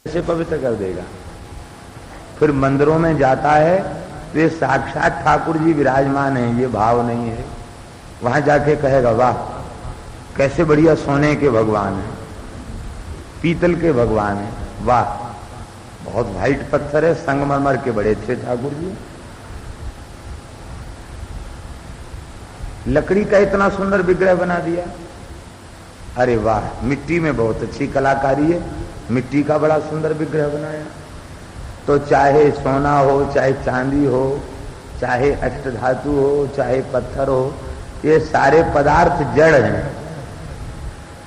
कैसे पवित्र कर देगा। फिर मंदिरों में जाता है तो ये साक्षात ठाकुर जी विराजमान है, ये भाव नहीं है। वहां जाके कहेगा वाह कैसे बढ़िया सोने के भगवान है, पीतल के भगवान है, वाह बहुत वाइट पत्थर है, संगमरमर के बड़े अच्छे ठाकुर जी, लकड़ी का इतना सुंदर विग्रह बना दिया, अरे वाह मिट्टी में बहुत अच्छी कलाकारी है, मिट्टी का बड़ा सुंदर विग्रह बनाया। तो चाहे सोना हो, चाहे चांदी हो, चाहे अष्टधातु हो, चाहे पत्थर हो, ये सारे पदार्थ जड़ हैं।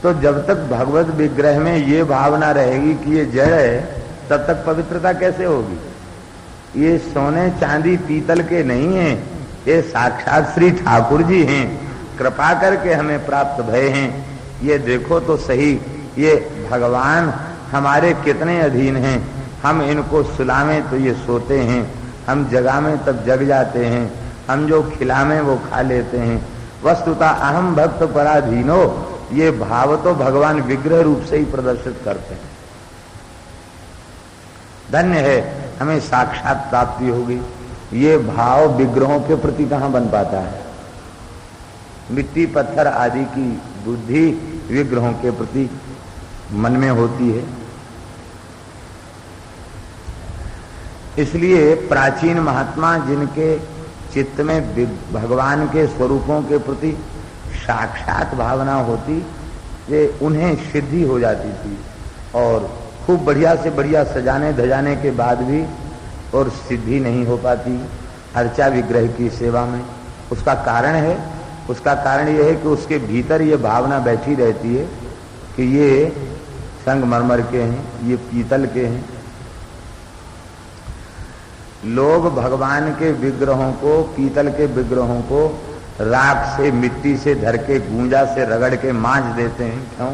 तो जब तक भगवत विग्रह में ये भावना रहेगी कि ये जड़ है, तब तक पवित्रता कैसे होगी। ये सोने चांदी पीतल के नहीं हैं, ये साक्षात श्री ठाकुर जी हैं, कृपा करके हमें प्राप्त भय हैं। ये देखो तो सही, ये भगवान हमारे कितने अधीन हैं। हम इनको सुलावें तो ये सोते हैं, हम जगावें तब जग जाते हैं, हम जो खिलावें वो खा लेते हैं। वस्तुतः अहम भक्त पराधीनो, ये भाव तो भगवान विग्रह रूप से ही प्रदर्शित करते हैं। धन्य है हमें साक्षात प्राप्ति होगी। ये भाव विग्रहों के प्रति कहां बन पाता है। मिट्टी पत्थर आदि की बुद्धि विग्रहों के प्रति मन में होती है। इसलिए प्राचीन महात्मा जिनके चित्त में भगवान के स्वरूपों के प्रति साक्षात भावना होती, ये उन्हें सिद्धि हो जाती थी। और खूब बढ़िया से बढ़िया सजाने धजाने के बाद भी और सिद्धि नहीं हो पाती अर्चा विग्रह की सेवा में। उसका कारण है, उसका कारण यह है कि उसके भीतर ये भावना बैठी रहती है कि ये संगमरमर के हैं, ये पीतल के हैं। लोग भगवान के विग्रहों को, पीतल के विग्रहों को राख से, मिट्टी से धर के, गूंजा से रगड़ के मांज देते हैं। क्यों?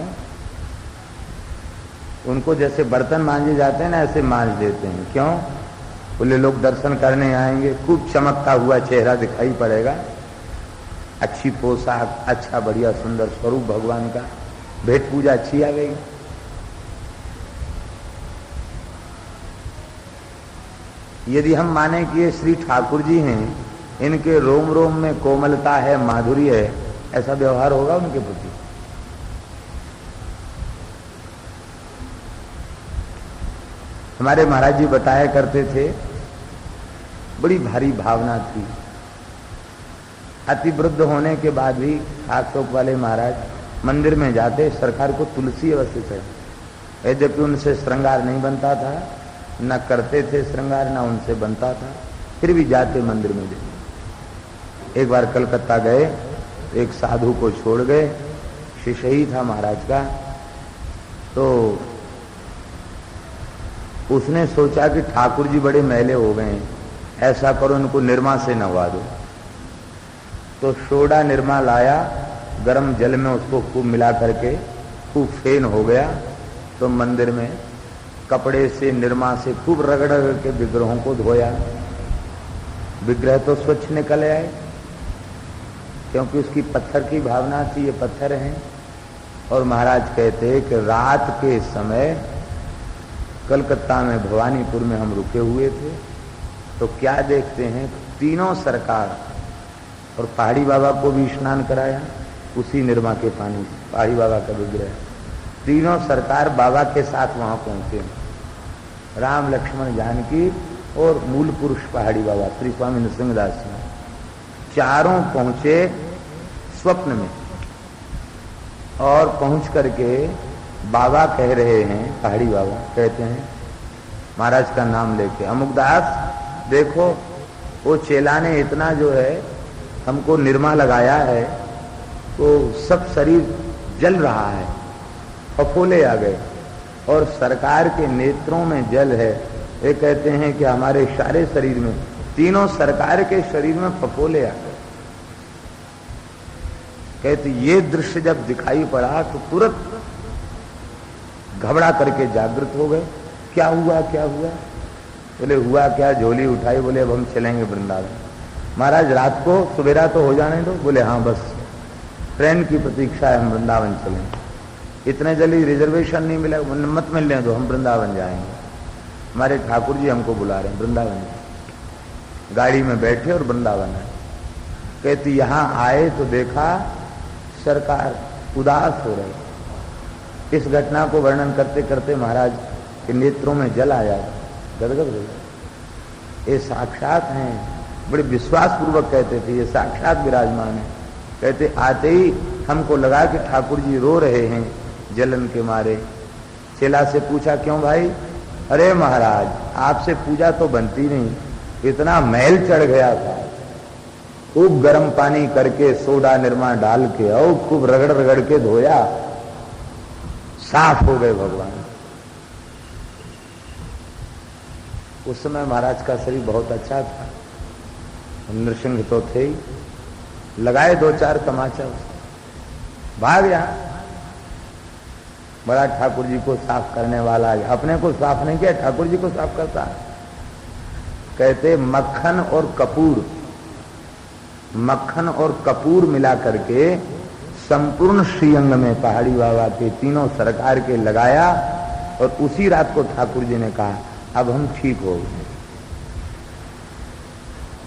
उनको जैसे बर्तन मांजे जाते हैं ना, ऐसे मांज देते हैं। क्यों? बोले लोग दर्शन करने आएंगे, खूब चमकता हुआ चेहरा दिखाई पड़ेगा, अच्छी पोशाक, अच्छा बढ़िया सुंदर स्वरूप भगवान का, भेंट पूजा अच्छी आ गई। यदि हम माने कि ये श्री ठाकुर जी हैं, इनके रोम रोम में कोमलता है, माधुर्य है, ऐसा व्यवहार होगा उनके प्रति। हमारे महाराज जी बताया करते थे, बड़ी भारी भावना थी। अति वृद्ध होने के बाद भी खाकशौक वाले महाराज मंदिर में जाते, सरकार को तुलसी अवस्थित है, यद्यपि उनसे श्रृंगार नहीं बनता था, न करते थे श्रृंगार, न उनसे बनता था, फिर भी जाते मंदिर में देते। एक बार कलकत्ता गए, एक साधु को छोड़ गए, शिष्य ही था महाराज का। तो उसने सोचा कि ठाकुर जी बड़े मैले हो गए हैं, ऐसा करो इनको निरमा से नहवा दो। तो सोडा निरमा लाया, गर्म जल में उसको खूब मिला करके खूब फेन हो गया। तो मंदिर में कपड़े से, निरमा से खूब रगड़ के विग्रहों को धोया। विग्रह तो स्वच्छ निकल आए, क्योंकि उसकी पत्थर की भावना थी, ये पत्थर हैं। और महाराज कहते हैं कि रात के समय कलकत्ता में भवानीपुर में हम रुके हुए थे, तो क्या देखते हैं, तीनों सरकार और पहाड़ी बाबा को भी स्नान कराया उसी निर्मा के पानी से, पहाड़ी बाबा का विग्रह। तीनों सरकार बाबा के साथ वहां पहुंचे, राम लक्ष्मण जानकी और मूल पुरुष पहाड़ी बाबा श्री स्वामी नृसिंहदास जी, चारों पहुंचे स्वप्न में। और पहुंच करके बाबा कह रहे हैं, पहाड़ी बाबा कहते हैं महाराज का नाम लेके, अमुकदास देखो वो चेला ने इतना जो है हमको निरमा लगाया है, तो सब शरीर जल रहा है, फफोले आ गए, और सरकार के नेत्रों में जल है। ये कहते हैं कि हमारे सारे शरीर में, तीनों सरकार के शरीर में फफोले आ गए। कहते ये दृश्य जब दिखाई पड़ा तो तुरंत घबरा करके जागृत हो गए। क्या हुआ, क्या हुआ? बोले हुआ क्या, झोली उठाई, बोले अब हम चलेंगे वृंदावन। महाराज रात को सवेरा तो हो जाने दो। बोले हाँ बस ट्रेन की प्रतीक्षा है, हम वृंदावन चलेंगे। इतने जल्दी रिजर्वेशन नहीं मिला, मत मिलने दो, हम वृंदावन जाएंगे। हमारे ठाकुर जी हमको बुला रहे हैं वृंदावन। गाड़ी में बैठे और वृंदावन है। कहती यहां आए तो देखा सरकार उदास हो रही। इस घटना को वर्णन करते करते महाराज के नेत्रों में जल आया, गदगद हो गया। ये साक्षात हैं, बड़े विश्वास पूर्वक कहते थे, ये साक्षात विराजमान है। कहते आते ही हमको लगा कि ठाकुर जी रो रहे हैं जलन के मारे। चेला से पूछा क्यों भाई? अरे महाराज आपसे पूजा तो बनती नहीं, इतना मैल चढ़ गया था, खूब गर्म पानी करके सोडा निरमा डाल के और खूब रगड़ रगड़ के धोया, साफ हो गए भगवान। उस समय महाराज का शरीर बहुत अच्छा था, नृसिंह तो थे ही, लगाए 2-4 तमाचा, भाग गया। बड़ा ठाकुर जी को साफ करने वाला है, अपने को साफ नहीं किया, ठाकुर जी को साफ करता है। कहते मक्खन और कपूर मिला करके संपूर्ण श्रीअंग में पहाड़ी बाबा के तीनों सरकार के लगाया और उसी रात को ठाकुर जी ने कहा अब हम ठीक हो गए।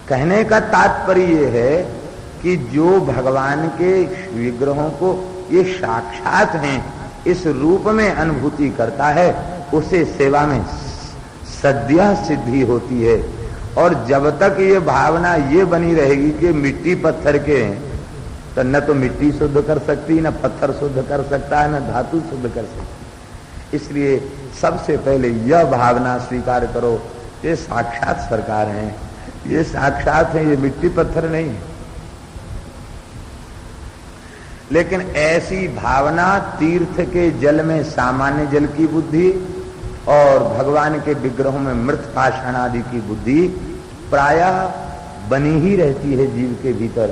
कहने का तात्पर्य यह है कि जो भगवान के विग्रहों को ये साक्षात हैं इस रूप में अनुभूति करता है, उसे सेवा में सद्य सिद्धि होती है। और जब तक ये भावना ये बनी रहेगी कि मिट्टी पत्थर के हैं, तो न तो मिट्टी शुद्ध कर सकती, न पत्थर शुद्ध कर सकता है, न धातु शुद्ध कर सकती। इसलिए सबसे पहले यह भावना स्वीकार करो, ये साक्षात सरकार हैं, ये साक्षात है, ये मिट्टी पत्थर नहीं है। लेकिन ऐसी भावना तीर्थ के जल में सामान्य जल की बुद्धि और भगवान के विग्रहों में मृत पाषाण आदि की बुद्धि प्रायः बनी ही रहती है जीव के भीतर।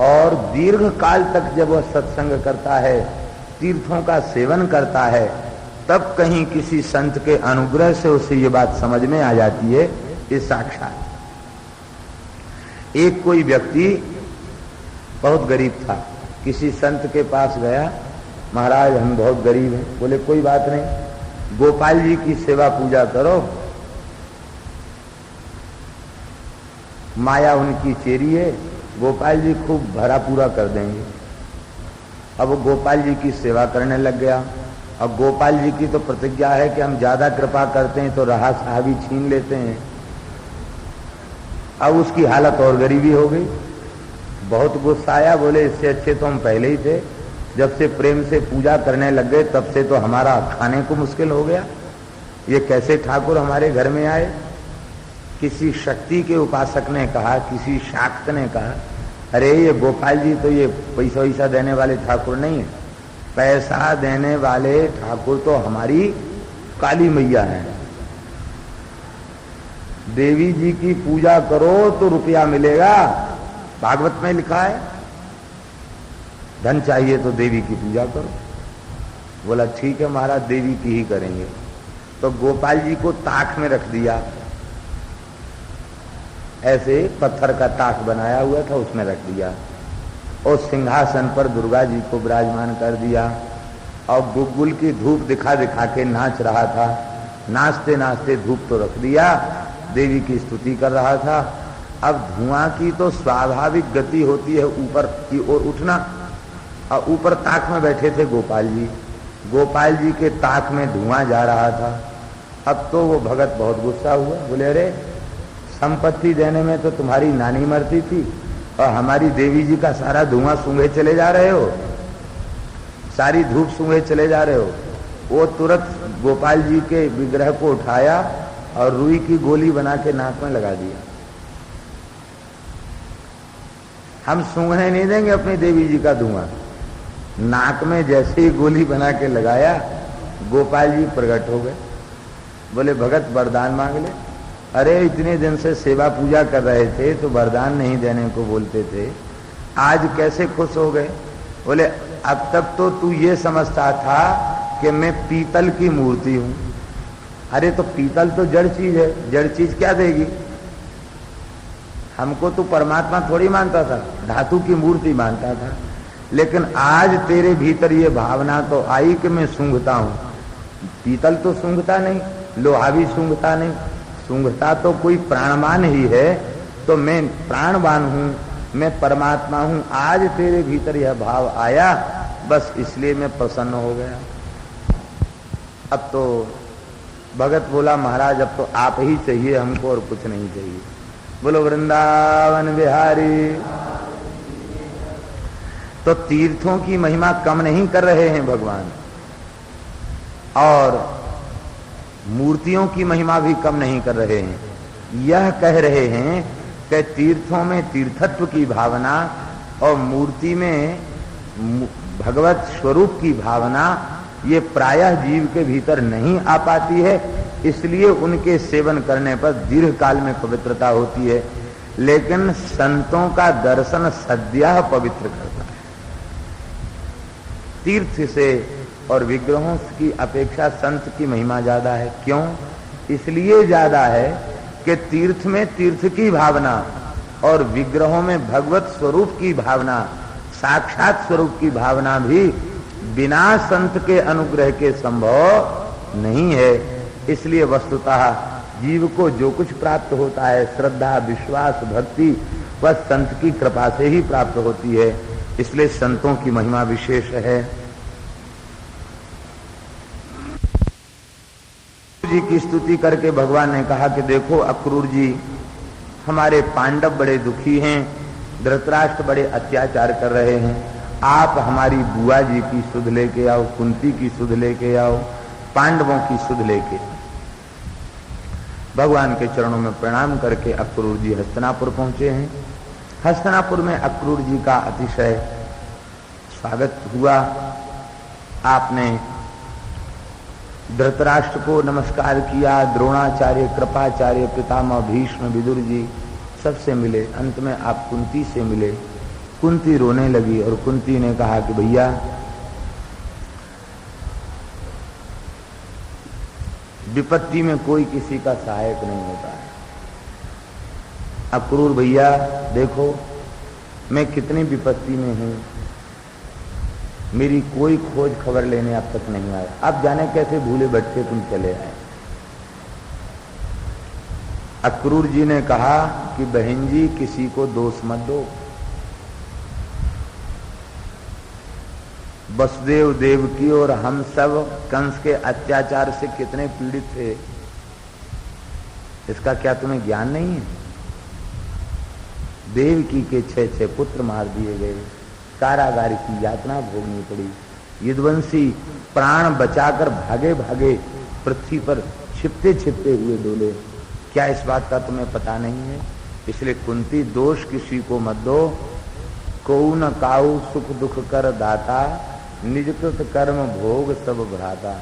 और दीर्घ काल तक जब वह सत्संग करता है, तीर्थों का सेवन करता है, तब कहीं किसी संत के अनुग्रह से उसे ये बात समझ में आ जाती है कि साक्षात। एक कोई व्यक्ति बहुत गरीब था, किसी संत के पास गया, महाराज हम बहुत गरीब हैं। बोले कोई बात नहीं, गोपाल जी की सेवा पूजा करो, माया उनकी चेरी है, गोपाल जी खूब भरा पूरा कर देंगे। अब वो गोपाल जी की सेवा करने लग गया। अब गोपाल जी की तो प्रतिज्ञा है कि हम ज्यादा कृपा करते हैं तो रहा साहबी छीन लेते हैं। अब उसकी हालत और गरीबी हो गई, बहुत गुस्सा आया। बोले इससे अच्छे तो हम पहले ही थे, जब से प्रेम से पूजा करने लग गए तब से तो हमारा खाने को मुश्किल हो गया। ये कैसे ठाकुर हमारे घर में आए? किसी शक्ति के उपासक ने कहा, किसी शाक्त ने कहा, अरे ये गोपाल जी तो ये पैसा वैसा देने वाले ठाकुर नहीं है, पैसा देने वाले ठाकुर तो हमारी काली मैया है। देवी जी की पूजा करो तो रुपया मिलेगा, भागवत में लिखा है, धन चाहिए तो देवी की पूजा करो। बोला ठीक है महाराज, देवी की ही करेंगे। तो गोपाल जी को ताक में रख दिया, ऐसे पत्थर का ताक बनाया हुआ था, उसमें रख दिया और सिंहासन पर दुर्गा जी को विराजमान कर दिया और गुलगुल की धूप दिखा दिखा के नाच रहा था। नाचते नाचते धूप तो रख दिया, देवी की स्तुति कर रहा था। अब धुआं की तो स्वाभाविक गति होती है ऊपर की ओर उठना, और ऊपर ताक में बैठे थे गोपाल जी, गोपाल जी के ताक में धुआं जा रहा था। अब तो वो भगत बहुत गुस्सा हुआ, बोले अरे संपत्ति देने में तो तुम्हारी नानी मरती थी और हमारी देवी जी का सारा धुआं सूंघे चले जा रहे हो, सारी धूप सूंघे चले जा रहे हो। वो तुरंत गोपाल जी के विग्रह को उठाया और रुई की गोली बना के नाक में लगा दिया। हम सूंघने नहीं देंगे अपनी देवी जी का धुआं। नाक में जैसे ही गोली बना के लगाया, गोपाल जी प्रकट हो गए। बोले भगत वरदान मांग ले। अरे इतने दिन से सेवा पूजा कर रहे थे तो वरदान नहीं देने को बोलते थे, आज कैसे खुश हो गए? बोले अब तक तो तू ये समझता था कि मैं पीतल की मूर्ति हूं। अरे तो पीतल तो जड़ चीज है, जड़ चीज क्या देगी? हमको तो परमात्मा थोड़ी मानता था, धातु की मूर्ति मानता था। लेकिन आज तेरे भीतर ये भावना तो आई कि मैं सूंघता हूं। पीतल तो सूंघता नहीं, लोहा भी सूंघता नहीं, सूंघता तो कोई प्राणवान ही है। तो मैं प्राणवान हूं, मैं परमात्मा हूं। आज तेरे भीतर यह भाव आया, बस इसलिए मैं प्रसन्न हो गया। अब तो भगत बोला, महाराज अब तो आप ही चाहिए हमको और कुछ नहीं चाहिए। बोलो वृंदावन बिहारी। तो तीर्थों की महिमा कम नहीं कर रहे हैं भगवान, और मूर्तियों की महिमा भी कम नहीं कर रहे हैं। यह कह रहे हैं कि तीर्थों में तीर्थत्व की भावना और मूर्ति में भगवत स्वरूप की भावना ये प्रायः जीव के भीतर नहीं आ पाती है, इसलिए उनके सेवन करने पर दीर्घ काल में पवित्रता होती है। लेकिन संतों का दर्शन सद्यः पवित्र करता है। तीर्थ से और विग्रहों की अपेक्षा संत की महिमा ज्यादा है। क्यों? इसलिए ज्यादा है कि तीर्थ में तीर्थ की भावना और विग्रहों में भगवत स्वरूप की भावना, साक्षात स्वरूप की भावना भी बिना संत के अनुग्रह के संभव नहीं है। इसलिए वस्तुतः जीव को जो कुछ प्राप्त होता है, श्रद्धा, विश्वास, भक्ति, वह संत की कृपा से ही प्राप्त होती है। इसलिए संतों की महिमा विशेष है। जी की स्तुति करके भगवान ने कहा कि देखो अक्रूर जी, हमारे पांडव बड़े दुखी हैं, धृतराष्ट्र बड़े अत्याचार कर रहे हैं, आप हमारी बुआ जी की सुध लेके आओ, कुंती की सुध लेके आओ, पांडवों की सुध लेके। भगवान के चरणों में प्रणाम करके अक्रूर जी हस्तिनापुर पहुंचे हैं। हस्तिनापुर में अक्रूर जी का अतिशय स्वागत हुआ। आपने धृतराष्ट्र को नमस्कार किया, द्रोणाचार्य, कृपाचार्य, पितामह भीष्म, विदुर जी सबसे मिले। अंत में आप कुंती से मिले। कुंती रोने लगी और कुंती ने कहा कि भैया विपत्ति में कोई किसी का सहायक नहीं होता है। अक्रूर भैया देखो, मैं कितनी विपत्ति में हूं, मेरी कोई खोज खबर लेने अब तक नहीं आया। अब जाने कैसे भूले भटके तुम चले आए। अक्रूर जी ने कहा कि बहन जी किसी को दोष मत दो। वसुदेव देवकी और हम सब कंस के अत्याचार से कितने पीड़ित थे, इसका क्या तुम्हें ज्ञान नहीं है? देवकी के 6 पुत्र मार दिए गए, कारागार की यातना भोगनी पड़ी, यदुवंशी प्राण बचाकर भागे भागे पृथ्वी पर छिपते छिपते हुए डोले। क्या इस बात का तुम्हें पता नहीं है? इसलिए कुंती दोष किसी को मत दो। कौ न काऊ सुख दुख कर दाता, निजकृत कर्म भोग सब भ्राता।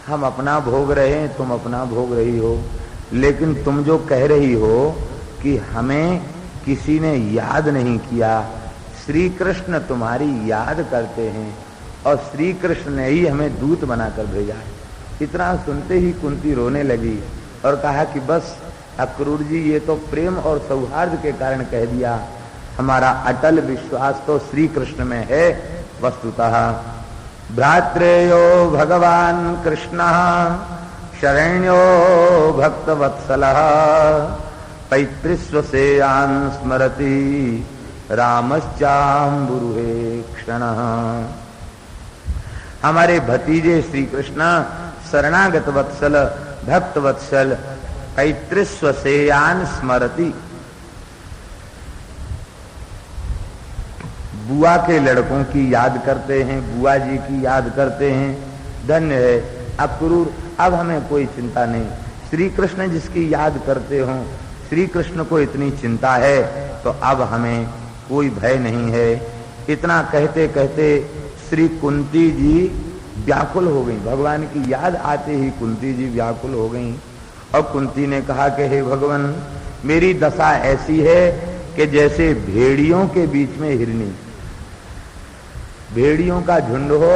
हम अपना भोग रहे हैं, तुम अपना भोग रही हो, लेकिन तुम जो कह रही हो कि हमें किसी ने याद नहीं किया, श्री कृष्ण तुम्हारी याद करते हैं और श्री कृष्ण ने ही हमें दूत बनाकर भेजा है। इतना सुनते ही कुंती रोने लगी और कहा कि बस अक्रूर जी ये तो प्रेम और सौहार्द के कारण कह दिया, हमारा अटल विश्वास तो श्री कृष्ण में है। वस्तुतः भ्रात्रेयो भगवान कृष्ण शरण्यो भक्तवत्सलः पैतृस्वसेयान् स्मरति रामश्चाम्बुरुहे क्षणः। हमारे भतीजे श्री कृष्ण शरणागत वत्सल, भक्त वत्सल, पैतृस्वसेयान् स्मरति, बुआ के लड़कों की याद करते हैं, बुआ जी की याद करते हैं। धन्य है अक्रूर, अब हमें कोई चिंता नहीं। श्री कृष्ण जिसकी याद करते हो, श्री कृष्ण को इतनी चिंता है तो अब हमें कोई भय नहीं है। इतना कहते कहते श्री कुंती जी व्याकुल हो गई। भगवान की याद आते ही कुंती जी व्याकुल हो गई और कुंती ने कहा कि हे भगवान, मेरी दशा ऐसी है कि जैसे भेड़ियों के बीच में हिरनी, भेड़ियों का झुंड हो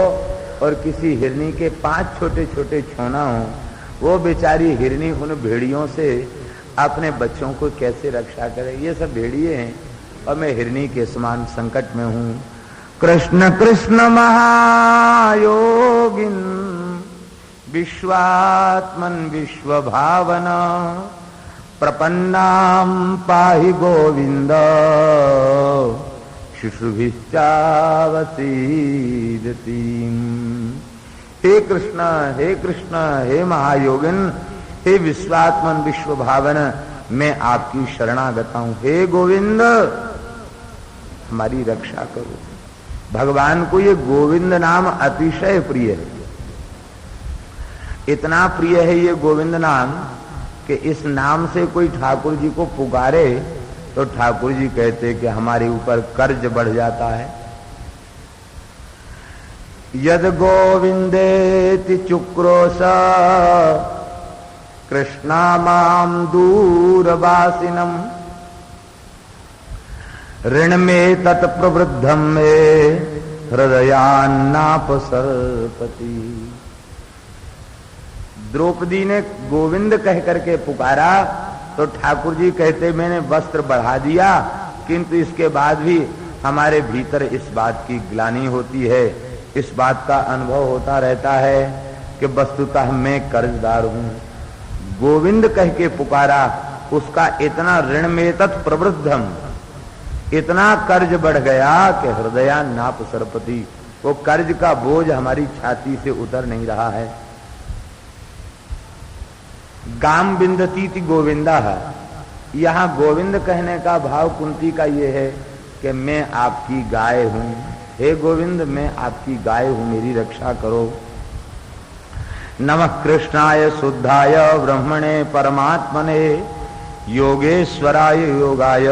और किसी हिरनी के 5 छोटे छोटे छोना हो, वो बेचारी हिरनी उन भेड़ियों से अपने बच्चों को कैसे रक्षा करे। ये सब भेड़िए हैं और मैं हिरनी के समान संकट में हूँ। कृष्ण कृष्ण महायोगिन विश्वात्मन विश्वभावन प्रपन्नाम पाहि गोविंद शिशुभिश्चावसीदति। हे कृष्ण हे महायोगिन, हे विश्वात्मन विश्वभावन, मैं आपकी शरणागता हूं। हे गोविंद, हमारी रक्षा करो। भगवान को ये गोविंद नाम अतिशय प्रिय है। इतना प्रिय है ये गोविंद नाम कि इस नाम से कोई ठाकुर जी को पुकारे तो ठाकुर जी कहते कि हमारे ऊपर कर्ज बढ़ जाता है। यद गोविंदेति चुक्रोश कृष्णा माम दूरवासिनम ऋण में तत्प्रवृद्धम में हृदयान्नापसरपति। द्रौपदी ने गोविंद कह करके पुकारा तो ठाकुर जी कहते मैंने वस्त्र बढ़ा दिया, किंतु इसके बाद भी हमारे भीतर इस बात की ग्लानि होती है, इस बात का अनुभव होता रहता है कि वस्तुतः मैं कर्जदार हूं। गोविंद कह के पुकारा, उसका इतना ऋण में तत्प्रवृद्धम, इतना कर्ज बढ़ गया कि हृदया नाप सरपति, वो कर्ज का बोझ हमारी छाती से उतर नहीं रहा है। गाम बिंदती थी गोविंदा है। यहां गोविंद कहने का भाव कुंती का ये है कि मैं आपकी गाय हूं। हे गोविंद, मैं आपकी गाय हूं, मेरी रक्षा करो। नमः कृष्णाय शुद्धाय ब्रह्मणे परमात्मने योगेश्वराय योगाय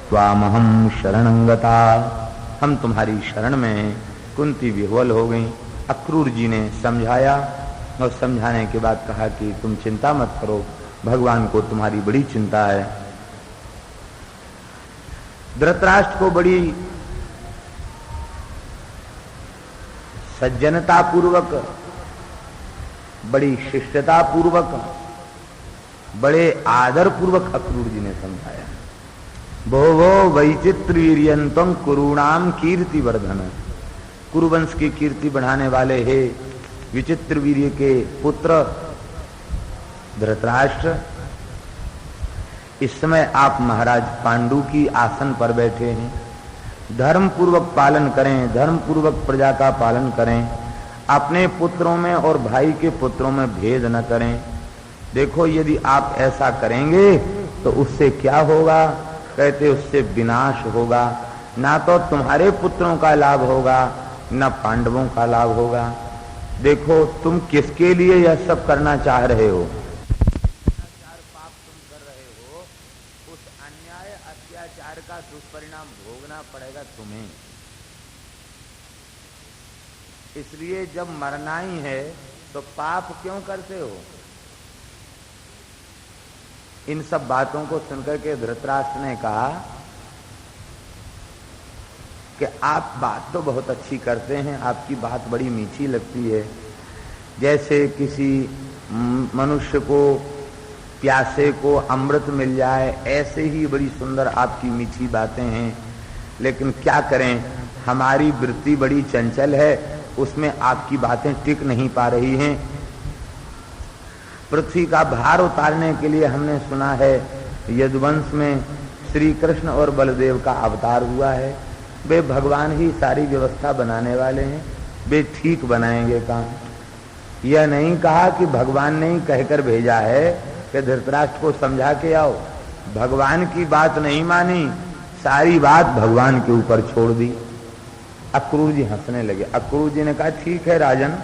त्वामहं शरणं गता। हम तुम्हारी शरण में। कुंती विह्वल हो गई। अक्रूर जी ने समझाया और समझाने के बाद कहा कि तुम चिंता मत करो, भगवान को तुम्हारी बड़ी चिंता है। धृतराष्ट्र को बड़ी सज्जनता पूर्वक, बड़ी शिष्टता पूर्वक, बड़े आदर पूर्वक अक्रूर जी ने समझाया। भो वैचित्रीर्यंतम कुरुणाम कीर्ति वर्धन। कुरुवंश की कीर्ति बढ़ाने वाले हे विचित्र वीर्य के पुत्र धृतराष्ट्र, इस समय आप महाराज पांडु की आसन पर बैठे हैं। धर्म पूर्वक पालन करें, धर्म पूर्वक प्रजा का पालन करें। अपने पुत्रों में और भाई के पुत्रों में भेद न करें। देखो, यदि आप ऐसा करेंगे तो उससे क्या होगा? कहते उससे विनाश होगा। ना तो तुम्हारे पुत्रों का लाभ होगा, न पांडवों का लाभ होगा। देखो, तुम किसके लिए यह सब करना चाह रहे हो? पाप तुम कर रहे हो, उस अन्याय अत्याचार का दुष्परिणाम भोगना पड़ेगा तुम्हें। इसलिए जब मरना ही है तो पाप क्यों करते हो? इन सब बातों को सुनकर के धृतराष्ट्र ने कहा कि आप बात तो बहुत अच्छी करते हैं, आपकी बात बड़ी मीठी लगती है। जैसे किसी मनुष्य को, प्यासे को अमृत मिल जाए, ऐसे ही बड़ी सुंदर आपकी मीठी बातें हैं। लेकिन क्या करें, हमारी वृत्ति बड़ी चंचल है, उसमें आपकी बातें टिक नहीं पा रही हैं। पृथ्वी का भार उतारने के लिए हमने सुना है यदुवंश में श्री कृष्ण और बलदेव का अवतार हुआ है। वे भगवान ही सारी व्यवस्था बनाने वाले हैं, वे ठीक बनाएंगे काम। यह नहीं कहा कि भगवान ने ही कहकर भेजा है कि धृतराष्ट्र को समझा के आओ। भगवान की बात नहीं मानी, सारी बात भगवान के ऊपर छोड़ दी। अक्रूर जी हंसने लगे। अक्रूर जी ने कहा, ठीक है राजन,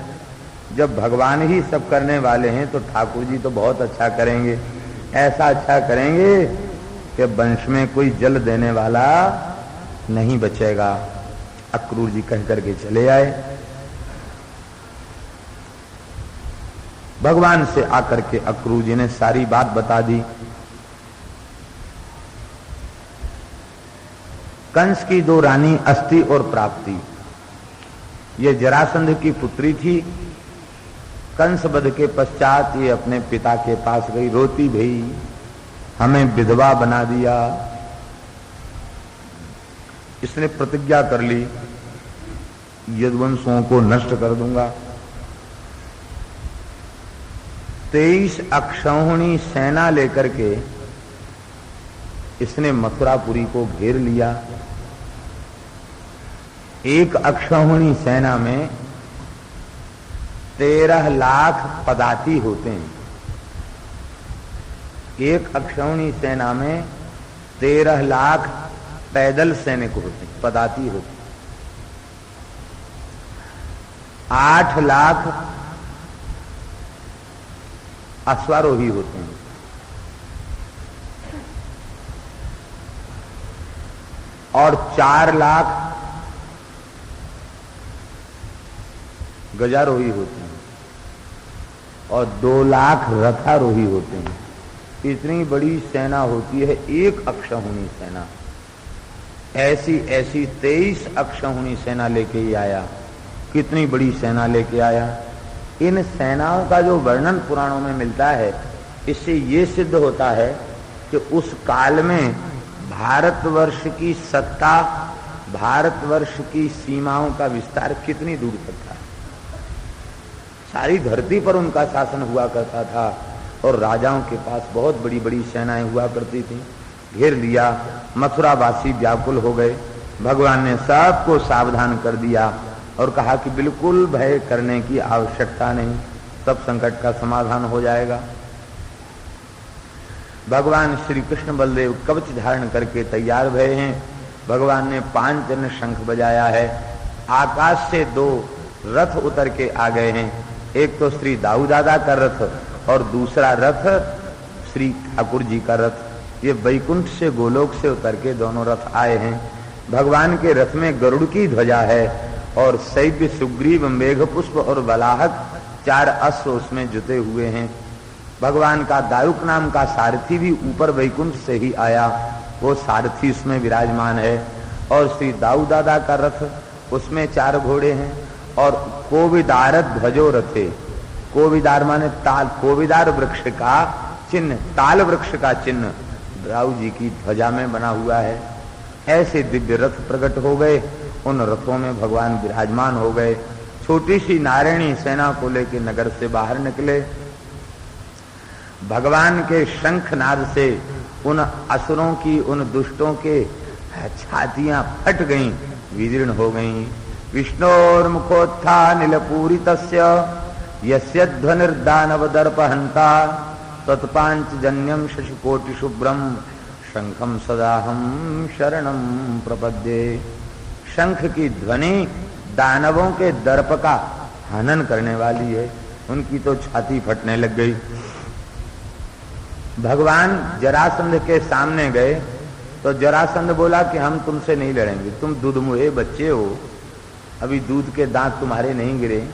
जब भगवान ही सब करने वाले हैं तो ठाकुर जी तो बहुत अच्छा करेंगे। ऐसा अच्छा करेंगे कि वंश में कोई जल देने वाला नहीं बचेगा। अक्रूर जी कह करके चले आए। भगवान से आकर के अक्रूर जी ने सारी बात बता दी। कंस की दो रानी अस्ति और प्राप्ति, ये जरासंध की पुत्री थी। कंस वध के पश्चात ये अपने पिता के पास गई, रोती भई, हमें विधवा बना दिया। इसने प्रतिज्ञा कर ली यदुवंशों को नष्ट कर दूंगा। 23 अक्षौहिणी सेना लेकर के इसने मथुरापुरी को घेर लिया। एक अक्षौहिणी सेना में 13 लाख पदाती होते हैं। एक अक्षौहिणी सेना में 13 लाख पैदल सैनिक होते हैं, पदाती होते हैं। 8 लाख अश्वारोही होते हैं और 4 लाख गजारोही होते हैं और 2 लाख रथारोही होते हैं। इतनी बड़ी सेना होती है एक अक्षौहिणी सेना। ऐसी 23 अक्षौहिणी सेना लेके ही आया। कितनी बड़ी सेना लेके आया। इन सेनाओं का जो वर्णन पुराणों में मिलता है, इससे ये सिद्ध होता है कि उस काल में भारतवर्ष की सत्ता, भारतवर्ष की सीमाओं का विस्तार कितनी दूर तक था। सारी धरती पर उनका शासन हुआ करता था और राजाओं के पास बहुत बड़ी बड़ी सेनाएं हुआ करती थी। घेर लिया, मथुरावासी व्याकुल हो गए। भगवान ने सबको सावधान कर दिया और कहा कि बिल्कुल भय करने की आवश्यकता नहीं, सब संकट का समाधान हो जाएगा। भगवान श्री कृष्ण बलदेव कवच धारण करके तैयार भये हैं। भगवान ने 5 जन शंख बजाया है। आकाश से 2 रथ उतर के आ गए हैं। एक तो श्री दाऊ दादा का रथ और दूसरा रथ श्री ठाकुर जी का रथ। ये वैकुंठ से गोलोक से उतर के दोनों रथ आए हैं। भगवान के रथ में गरुड़ की ध्वजा है और शैव्य, सुग्रीव, मेघपुष्प और बलाहक 4 अश्व उसमें जुटे हुए हैं। भगवान का दारुक नाम का सारथी भी ऊपर वैकुंठ से ही आया, वो सारथी उसमें विराजमान है। और श्री दाऊ दादा का रथ, उसमें 4 घोड़े हैं और कोविदार ध्वजो रथे। कोविदार माने ताल, कोविदार वृक्ष का चिन्ह, ताल वृक्ष का चिन्ह दाऊ जी की ध्वजा में बना हुआ है। ऐसे दिव्य रथ प्रकट हो गए। उन रथों में भगवान विराजमान हो गए। छोटी सी नारायणी सेना को लेकर नगर से बाहर निकले। भगवान के शंखनाद से उन असुरों की, उन दुष्टों के छातियां फट गईं, विदीर्ण हो गईं। विष्णोर्मुखोत्था नीलपूरितस्य यस्य ध्वनिर्दानव दर्पहंता तत्पांचजन्यम शशिकोटि शुभ्रम शंखम सदाहम शरणम प्रपद्ये। शंख की ध्वनि दानवों के दर्प का हनन करने वाली है। उनकी तो छाती फटने लग गई। भगवान जरासंध के सामने गए तो जरासंध बोला कि हम तुमसे नहीं लड़ेंगे, तुम दुधमुहे बच्चे हो, अभी दूध के दांत तुम्हारे नहीं गिरे,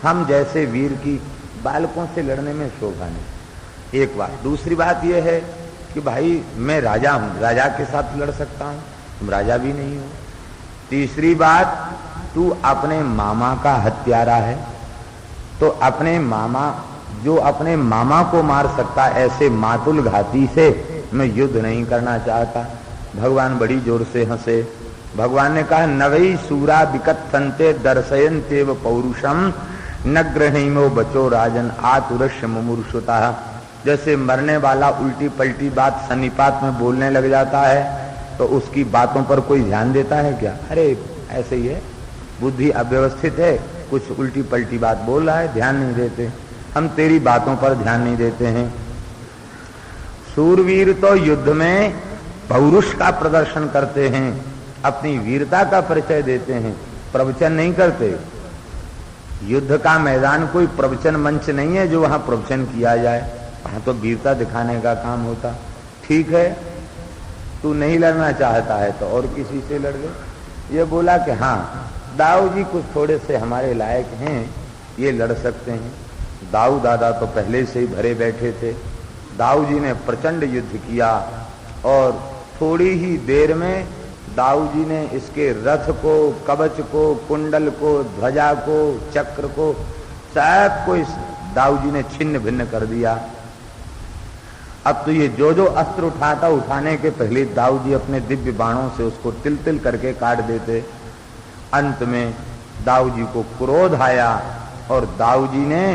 हम जैसे वीर की बालकों से लड़ने में शोभा नहीं। एक बात। दूसरी बात यह है कि भाई मैं राजा हूं, राजा के साथ लड़ सकता हूं, तुम राजा भी नहीं हो। तीसरी बात, तू अपने मामा का हत्यारा है, तो अपने मामा, जो अपने मामा को मार सकता, ऐसे मातुल घाती से मैं युद्ध नहीं करना चाहता। भगवान बड़ी जोर से हंसे। भगवान ने कहा, नवई सूरा विकट संते दर्शयन्तेव पौरुषम न ग्रहणीमो बचो राजन आतुरस्य मुमूर्षुता। जैसे मरने वाला उल्टी पलटी बात सन्निपात में बोलने लग जाता है तो उसकी बातों पर कोई ध्यान देता है क्या? अरे ऐसे ही है, बुद्धि अव्यवस्थित है, कुछ उल्टी पलटी बात बोल रहा है, ध्यान नहीं देते। हम तेरी बातों पर ध्यान नहीं देते हैं। सूरवीर तो युद्ध में पौरुष का प्रदर्शन करते हैं, अपनी वीरता का परिचय देते हैं, प्रवचन नहीं करते। युद्ध का मैदान कोई प्रवचन मंच नहीं है जो वहां प्रवचन किया जाए, वहां तो वीरता दिखाने का काम होता। ठीक है, तू नहीं लड़ना चाहता है तो और किसी से लड़ ले। ये बोला कि हाँ, दाऊ जी कुछ थोड़े से हमारे लायक हैं, ये लड़ सकते हैं। दाऊ दादा तो पहले से ही भरे बैठे थे। दाऊ जी ने प्रचंड युद्ध किया और थोड़ी ही देर में दाऊ जी ने इसके रथ को, कवच को, कुंडल को, ध्वजा को, चक्र को, सब को इस दाऊ जी ने छिन्न भिन्न कर दिया। अब तो ये जो जो अस्त्र उठाता, उठाने के पहले दाऊ जी अपने दिव्य बाणों से उसको तिल तिल करके काट देते। अंत में दाऊ जी को क्रोध आया और दाऊ जी ने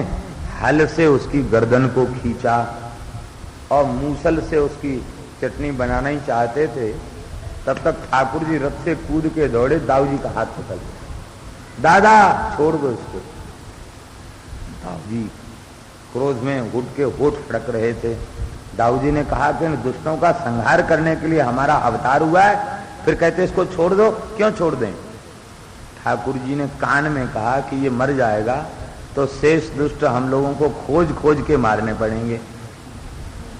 हल से उसकी गर्दन को खींचा और मूसल से उसकी चटनी बनाना ही चाहते थे। तब तक ठाकुर जी रथ से कूद के दौड़े, दाऊ जी का हाथ पकड़ लिया। दादा छोड़ दो इसको। दाऊ जी क्रोध में उठ के होठ फड़क रहे थे। दाऊ जी ने कहा कि दुष्टों का संहार करने के लिए हमारा अवतार हुआ है, फिर कहते इसको छोड़ दो। क्यों छोड़ दें? ठाकुर जी ने कान में कहा कि ये मर जाएगा तो शेष दुष्ट हम लोगों को खोज खोज के मारने पड़ेंगे,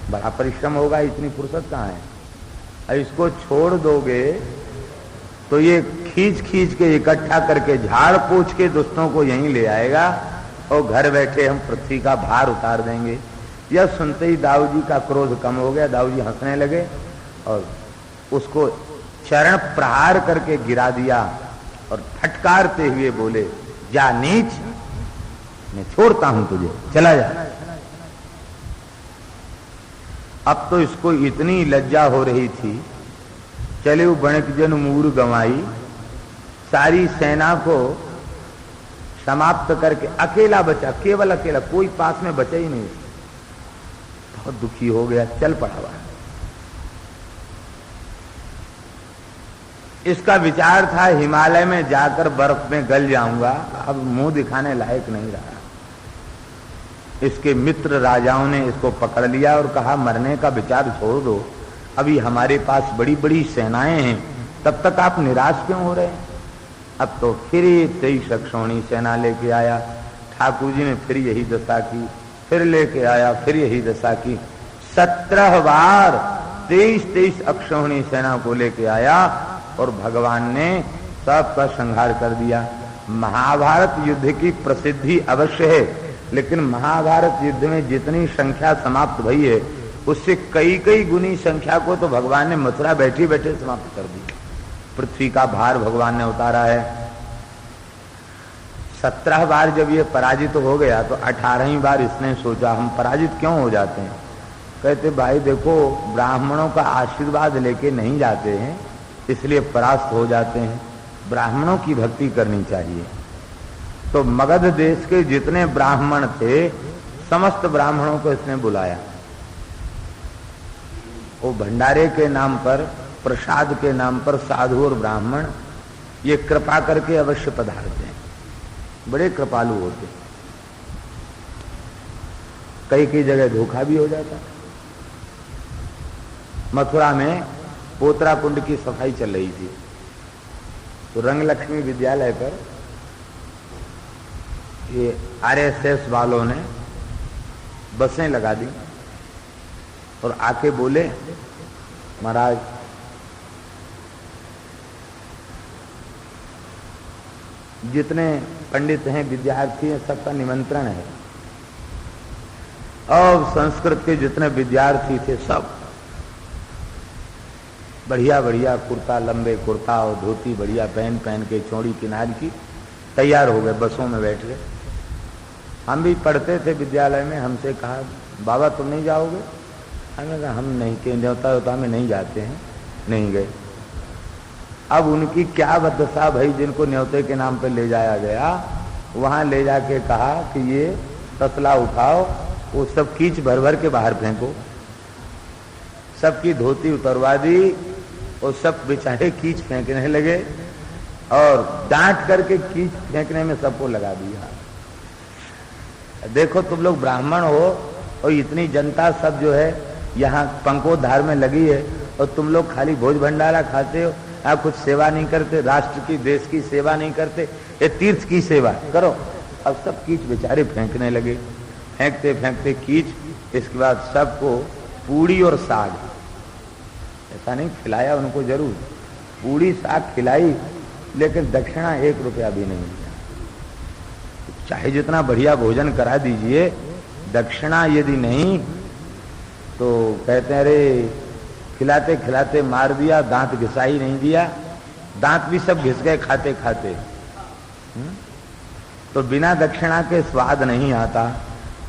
बड़ा परिश्रम होगा, इतनी फुर्सत कहाँ है। और इसको छोड़ दोगे तो ये खींच खींच के इकट्ठा करके झाड़ पोंछ के दुष्टों को यहीं ले आएगा और घर बैठे हम पृथ्वी का भार उतार देंगे। यह सुनते ही दाऊ जी का क्रोध कम हो गया। दाऊ जी हंसने लगे और उसको चरण प्रहार करके गिरा दिया और फटकारते हुए बोले, जा नीच, मैं छोड़ता हूं तुझे, चला जा। अब तो इसको इतनी लज्जा हो रही थी, चले बणक जन मूर गंवाई, सारी सेना को समाप्त करके अकेला बचा, केवल अकेला, कोई पास में बचा ही नहीं। बहुत दुखी हो गया, चल पड़ा वहां। इसका विचार था हिमालय में जाकर बर्फ में गल जाऊंगा, अब मुंह दिखाने लायक नहीं रहा। इसके मित्र राजाओं ने इसको पकड़ लिया और कहा मरने का विचार छोड़ दो, अभी हमारे पास बड़ी बड़ी सेनाएं हैं, तब तक आप निराश क्यों हो रहे हैं? अब तो फिर 23 अक्षौणी सेना लेके आया। ठाकुर जी ने फिर यही दशा की, फिर लेके आया, फिर यही दशा की। 17 बार 23 अक्षौणी सेना को लेके आया और भगवान ने सबका संहार कर दिया। महाभारत युद्ध की प्रसिद्धि अवश्य है, लेकिन महाभारत युद्ध में जितनी संख्या समाप्त हुई है उससे कई कई गुनी संख्या को तो भगवान ने मथुरा बैठे बैठे समाप्त कर दी। पृथ्वी का भार भगवान ने उतारा है। 17 बार जब ये पराजित हो गया तो 18वीं बार इसने सोचा हम पराजित क्यों हो जाते हैं। कहते भाई देखो, ब्राह्मणों का आशीर्वाद लेके नहीं जाते हैं इसलिए परास्त हो जाते हैं, ब्राह्मणों की भक्ति करनी चाहिए। तो मगध देश के जितने ब्राह्मण थे समस्त ब्राह्मणों को इसने बुलाया। वो भंडारे के नाम पर, प्रसाद के नाम पर साधु और ब्राह्मण ये कृपा करके अवश्य पधारते हैं, बड़े कृपालु होते। कई कई जगह धोखा भी हो जाता। मथुरा में पोतरा कुंड की सफाई चल रही थी तो रंग लक्ष्मी विद्यालय पर ये आरएसएस वालों ने बसें लगा दी और आके बोले महाराज जितने पंडित हैं, विद्यार्थी हैं, सबका निमंत्रण है। और संस्कृत के जितने विद्यार्थी थे सब बढ़िया बढ़िया कुर्ता, लंबे कुर्ता और धोती बढ़िया पहन के चौड़ी किनार की तैयार हो गए, बसों में बैठ गए। हम भी पढ़ते थे विद्यालय में, हमसे कहा बाबा तुम नहीं जाओगे? हमने कहा हम नहीं, के न्योता व्योता में नहीं जाते हैं, नहीं गए। अब उनकी क्या बददशा भाई, जिनको न्योते के नाम पे ले जाया गया, वहां ले जाके कहा कि ये तसला उठाओ, वो सब कीच भर भर के बाहर फेंको। सबकी धोती उतरवा दी और सब बेचारे कीच फेंकने लगे और डांट करके कीच फेंकने में सबको लगा दिया। देखो तुम लोग ब्राह्मण हो और इतनी जनता सब जो है यहाँ पंकोधार में लगी है और तुम लोग खाली भोज भंडारा खाते हो, आप कुछ सेवा नहीं करते, राष्ट्र की, देश की सेवा नहीं करते, ये तीर्थ की सेवा करो। अब सब कीच बेचारे फेंकने लगे, फेंकते फेंकते कीच। इसके बाद सबको पूड़ी और साग, ऐसा नहीं खिलाया उनको, जरूर पूड़ी साग खिलाई, लेकिन दक्षिणा 1 रुपया भी नहीं दिया। चाहे जितना बढ़िया भोजन करा दीजिए, दक्षिणा यदि नहीं तो कहते हैं अरे खिलाते खिलाते मार दिया, दांत घिसा ही नहीं दिया, दांत भी सब घिस गए खाते खाते। तो बिना दक्षिणा के स्वाद नहीं आता।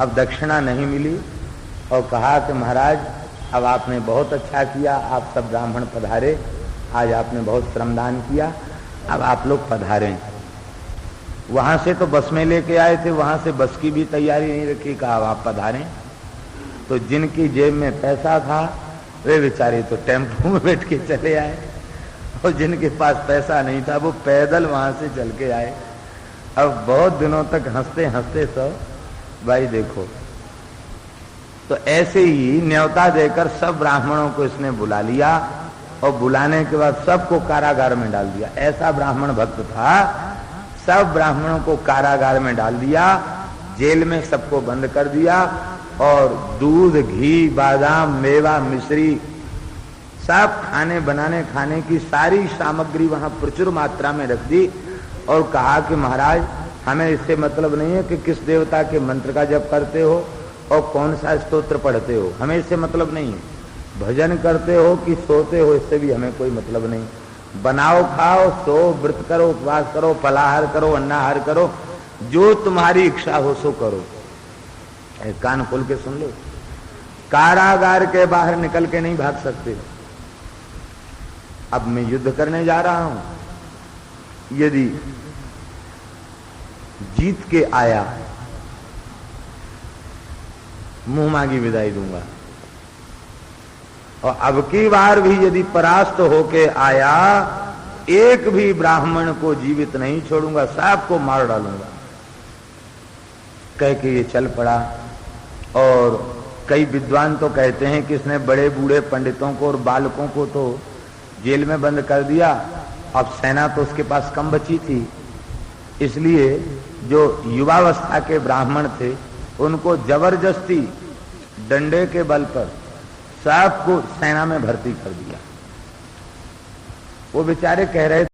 अब दक्षिणा नहीं मिली और कहा कि महाराज अब आपने बहुत अच्छा किया, आप सब ब्राह्मण पधारे, आज आपने बहुत श्रमदान किया, अब आप लोग पधारें। वहां से तो बस में लेके आए थे, वहां से बस की भी तैयारी नहीं रखी, कहा आप पधारें। तो जिनकी जेब में पैसा था वे बेचारे तो टेम्पो में बैठ के चले आए, और जिनके पास पैसा नहीं था वो पैदल वहां से चल के आए। अब बहुत दिनों तक हंसते हंसते सब, भाई देखो। तो ऐसे ही न्योता देकर सब ब्राह्मणों को इसने बुला लिया, और बुलाने के बाद सबको कारागार में डाल दिया। ऐसा ब्राह्मण भक्त था, सब ब्राह्मणों को कारागार में डाल दिया, जेल में सबको बंद कर दिया, और दूध, घी, बादाम, मेवा, मिश्री, सब खाने बनाने खाने की सारी सामग्री वहां प्रचुर मात्रा में रख दी, और कहा कि महाराज हमें इससे मतलब नहीं है कि किस देवता के मंत्र का जप करते हो और कौन सा स्तोत्र पढ़ते हो, हमें इससे मतलब नहीं है। भजन करते हो कि सोते हो, इससे भी हमें कोई मतलब नहीं। बनाओ, खाओ, सो, व्रत करो, उपवास करो, फलाहार करो, अन्नाहार करो, जो तुम्हारी इच्छा हो सो करो। कान खोल के सुन लो, कारागार के बाहर निकल के नहीं भाग सकते। अब मैं युद्ध करने जा रहा हूं, यदि जीत के आया मुंह मांगी विदाई दूंगा, और अब की बार भी यदि परास्त होके आया, एक भी ब्राह्मण को जीवित नहीं छोड़ूंगा, सबको मार डालूंगा। कह के ये चल पड़ा। और कई विद्वान तो कहते हैं कि इसने बड़े बूढ़े पंडितों को और बालकों को तो जेल में बंद कर दिया, अब सेना तो उसके पास कम बची थी, इसलिए जो युवावस्था के ब्राह्मण थे उनको जबरदस्ती डंडे के बल पर सबको सेना में भर्ती कर दिया। वो बेचारे कह रहे